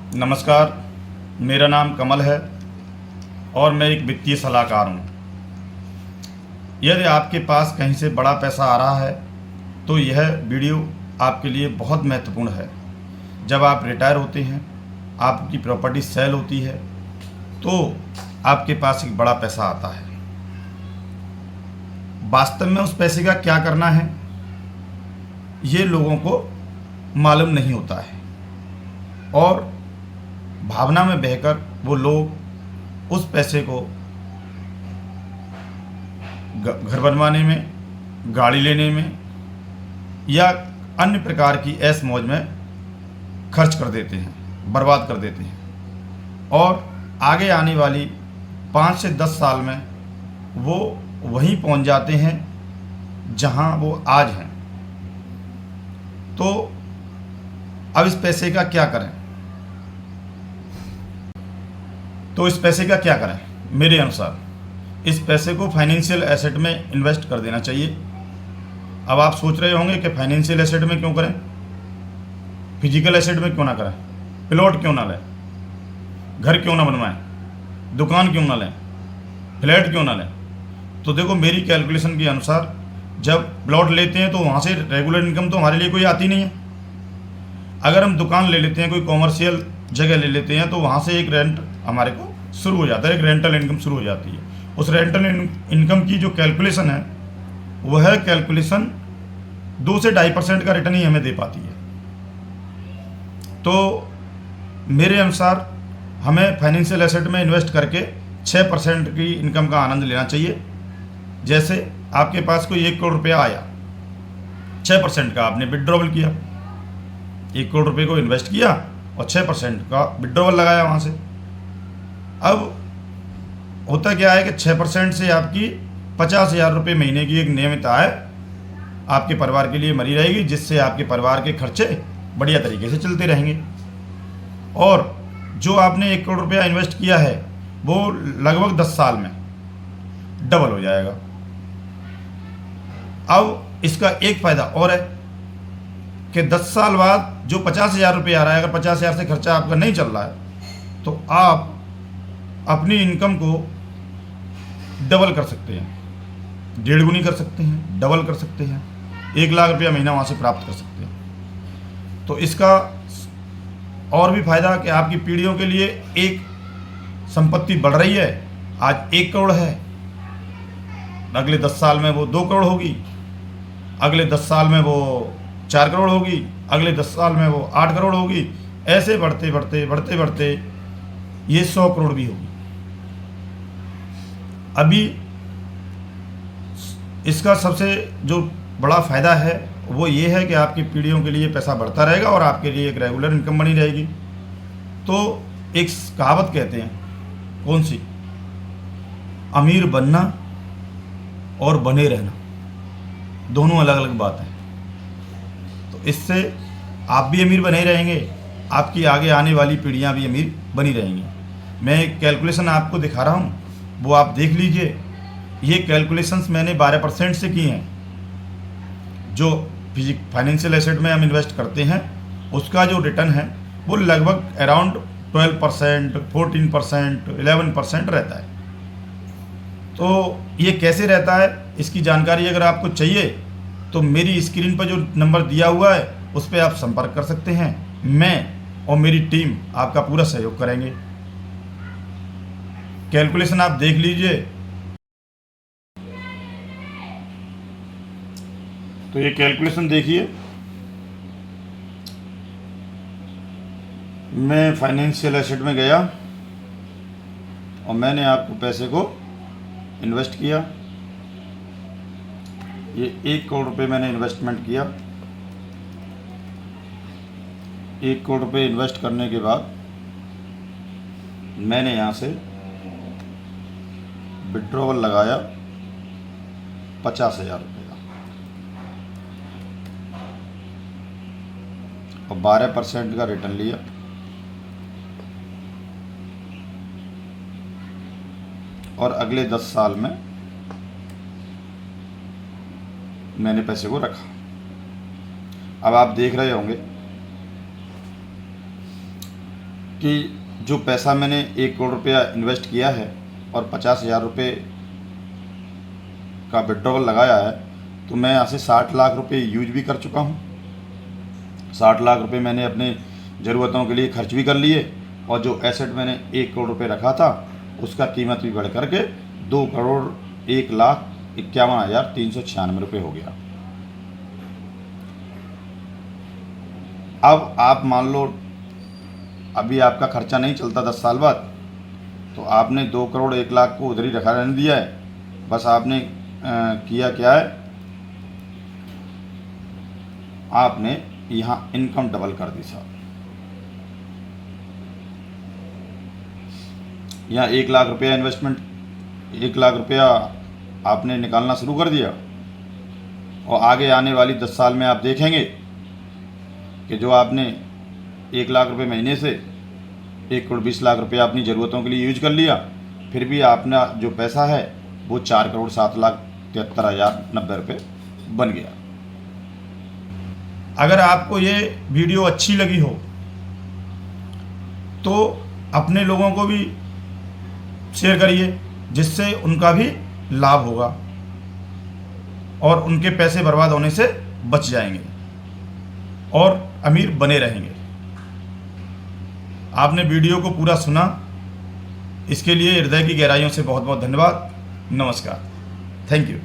नमस्कार। मेरा नाम कमल है और मैं एक वित्तीय सलाहकार हूँ। यदि आपके पास कहीं से बड़ा पैसा आ रहा है तो यह वीडियो आपके लिए बहुत महत्वपूर्ण है। जब आप रिटायर होते हैं, आपकी प्रॉपर्टी सेल होती है तो आपके पास एक बड़ा पैसा आता है। वास्तव में उस पैसे का क्या करना है ये लोगों को मालूम नहीं होता है और भावना में बहकर वो लोग उस पैसे को घर बनवाने में, गाड़ी लेने में या अन्य प्रकार की ऐश मौज में खर्च कर देते हैं, बर्बाद कर देते हैं और आगे आने वाली 5 से 10 साल में वो वहीं पहुंच जाते हैं जहां वो आज हैं। तो अब इस पैसे का क्या करें? मेरे अनुसार इस पैसे को फाइनेंशियल एसेट में इन्वेस्ट कर देना चाहिए। अब आप सोच रहे होंगे कि फाइनेंशियल एसेट में क्यों करें, फिजिकल एसेट में क्यों ना करें, प्लॉट क्यों ना लें, घर क्यों ना बनवाएं, दुकान क्यों ना लें, फ्लैट क्यों ना लें। तो देखो, मेरी कैलकुलेशन के अनुसार जब प्लॉट लेते हैं तो वहाँ से रेगुलर इनकम तो हमारे लिए कोई आती नहीं है। अगर हम दुकान ले लेते हैं, कोई कॉमर्शियल जगह ले लेते हैं तो वहाँ से एक रेंट हमारे को शुरू हो जाता है, एक रेंटल इनकम शुरू हो जाती है। उस रेंटल इनकम की जो कैलकुलेशन है वह कैलकुलेशन 2 से 2.5% का रिटर्न ही हमें दे पाती है। तो मेरे अनुसार हमें फाइनेंशियल एसेट में इन्वेस्ट करके 6% की इनकम का आनंद लेना चाहिए। जैसे आपके पास कोई 1 करोड़ रुपया आया, 6% का आपने विड्रॉवल किया, 1 करोड़ रुपये को इन्वेस्ट किया और 6% का विड्रॉवल लगाया वहाँ से। अब होता क्या है कि 6% से आपकी 50,000 रुपये महीने की एक नियमित आय आपके परिवार के लिए मरी रहेगी, जिससे आपके परिवार के खर्चे बढ़िया तरीके से चलते रहेंगे। और जो आपने 1 करोड़ रुपया इन्वेस्ट किया है वो लगभग 10 साल में डबल हो जाएगा। अब इसका एक फ़ायदा और है कि 10 साल बाद जो 50,000 रुपये आ रहा है, अगर 50,000 से खर्चा आपका नहीं चल रहा है तो आप अपनी इनकम को डबल कर सकते हैं, 1.5 गुनी कर सकते हैं, डबल कर सकते हैं, 1 लाख रुपया महीना वहाँ से प्राप्त कर सकते हैं। तो इसका और भी फायदा कि आपकी पीढ़ियों के लिए एक संपत्ति बढ़ रही है। आज 1 करोड़ है, अगले 10 साल में वो 2 करोड़ होगी, अगले 10 साल में वो 4 करोड़ होगी, अगले 10 साल में वो 8 करोड़ होगी। ऐसे बढ़ते बढ़ते बढ़ते बढ़ते ये 100 करोड़ भी होगी। अभी इसका सबसे जो बड़ा फ़ायदा है वो ये है कि आपकी पीढ़ियों के लिए पैसा बढ़ता रहेगा और आपके लिए एक रेगुलर इनकम बनी रहेगी। तो एक कहावत कहते हैं, कौन सी, अमीर बनना और बने रहना दोनों अलग अलग बात है। तो इससे आप भी अमीर बने रहेंगे, आपकी आगे आने वाली पीढ़ियां भी अमीर बनी रहेंगी। मैं एक कैलकुलेशन आपको दिखा रहा हूँ, वो आप देख लीजिए। ये कैलकुलेशंस मैंने 12% से की हैं। जो फाइनेंशियल एसेट में हम इन्वेस्ट करते हैं उसका जो रिटर्न है वो लगभग अराउंड 12%, 14%, 11% रहता है। तो ये कैसे रहता है, इसकी जानकारी अगर आपको चाहिए तो मेरी स्क्रीन पर जो नंबर दिया हुआ है उस पर आप संपर्क कर सकते हैं। मैं और मेरी टीम आपका पूरा सहयोग करेंगे। कैलकुलेशन आप देख लीजिए। तो ये कैलकुलेशन देखिए, मैं फाइनेंशियल एसेट में गया और मैंने आपको पैसे को इन्वेस्ट किया। ये 1 करोड़ रुपये मैंने इन्वेस्टमेंट किया। 1 करोड़ रुपये इन्वेस्ट करने के बाद मैंने यहाँ से विड्रॉवल लगाया 50,000 रुपये का और 12% का रिटर्न लिया। और अगले 10 साल में मैंने पैसे को रखा। अब आप देख रहे होंगे कि जो पैसा मैंने 1 करोड़ रुपया इन्वेस्ट किया है और 50,000 रुपये का विड्रॉवल लगाया है, तो मैं यहाँ से 60 लाख रुपए यूज भी कर चुका हूँ। 60 लाख रुपए मैंने अपने ज़रूरतों के लिए खर्च भी कर लिए, और जो एसेट मैंने 1 करोड़ रुपए रखा था उसका कीमत भी बढ़ करके 2,01,51,396 रुपये हो गया। अब आप मान लो अभी आपका खर्चा नहीं चलता 10 साल बाद, तो आपने 2 करोड़ 1 लाख को उधर ही रखा रहने दिया है। बस आपने किया क्या है, आपने यहाँ इनकम डबल कर दी साहब। यहाँ 1 लाख रुपया इन्वेस्टमेंट, 1 लाख रुपया आपने निकालना शुरू कर दिया, और आगे आने वाली 10 साल में आप देखेंगे कि जो आपने 1 लाख रुपए महीने से 1 करोड़ 20 लाख रुपया अपनी ज़रूरतों के लिए यूज कर लिया, फिर भी आपने जो पैसा है वो 4 करोड़ 7,73,090 रुपये बन गया। अगर आपको ये वीडियो अच्छी लगी हो तो अपने लोगों को भी शेयर करिए, जिससे उनका भी लाभ होगा और उनके पैसे बर्बाद होने से बच जाएंगे और अमीर बने रहेंगे। आपने वीडियो को पूरा सुना, इसके लिए हृदय की गहराइयों से बहुत बहुत धन्यवाद। नमस्कार, थैंक यू।